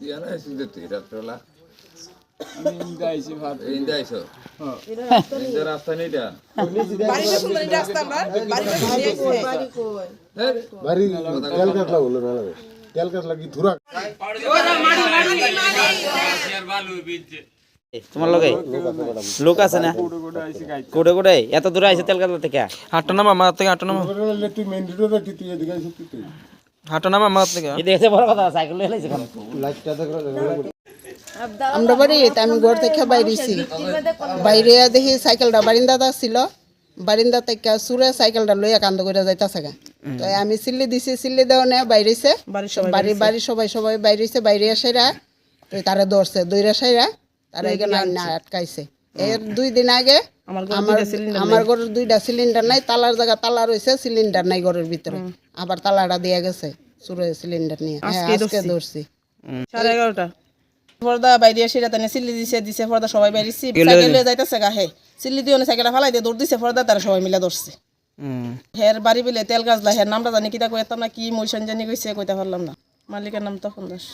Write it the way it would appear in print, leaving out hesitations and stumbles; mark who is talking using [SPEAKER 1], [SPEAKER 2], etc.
[SPEAKER 1] ইয়ারা এসে তুই রাত্রবেলা
[SPEAKER 2] ইন্দা আইছি ভাত
[SPEAKER 1] ইন্দা আইছো ইন্দা রাস্তা নেই এটা
[SPEAKER 3] বাড়িতে শুনলেন রাস্তা আমরা
[SPEAKER 4] বাড়ি তেল কাটলা হলো না তেল কাটলা কি ধুরা
[SPEAKER 5] তোমার লগে লোক আছে না কোড়ে কোড়ে এত দূরে আইছে তেলকাতলা থেকে
[SPEAKER 6] হাঁটো নামা আমার থেকে হাঁটো নামা
[SPEAKER 4] তুই মেইন রোডে কি তুই এদিকে আইছিস তুই
[SPEAKER 6] হাঁটো নামা আমার থেকে
[SPEAKER 5] এই দেখতে বড় কথা সাইকেল লয়ে লাইছে
[SPEAKER 4] লাইটটা দেখো
[SPEAKER 3] আমরা বাড়িতে আমি ঘর থেকে বাইরেছি বাইরে দেখি সাইকেলটা বারিন্দাতে ছিল বারিন্দা থেকে সুরে সাইকেলটা লইয়া কান্দ করে যাইতাছে গা তো আমি সিল্লি দিছি সিল্লি দেওয়া নেই বাইরেছে বাড়ি সবাই বাইরেছে বাইরে আসাইরা তো তারা ধরছে দইরা সাইরা তারা এখানে না আটকাইছে এর 2 দিন আগে আমার ঘরের 2টা সিলিন্ডার নাই তালার জায়গা তালা রয়েছে সিলিন্ডার নাই ঘরের ভিতরে আবার তালাটা দিয়ে গেছে সুরে সিলিন্ডার নিয়ে আজকে ধরছি
[SPEAKER 7] 11:30 পর্দা বাইরে এসে রাতে সিল্লি দিছে পর্দা সবাই বাইরেছি সাইকেল লয়ে যাইতাছে গা হে সিল্লি দিয়ে সাইকেলটা ফালাই দিয়ে দৌড় দিছে পর্দা তারা সবাই মিলে ধরছে হের বাড়ি বিলে তেল গাছলা হের নামটা জানি কিতা কইতাম না কি মইশন জানি কইছে কইতা পারলাম না মালিকের নাম তখন দাস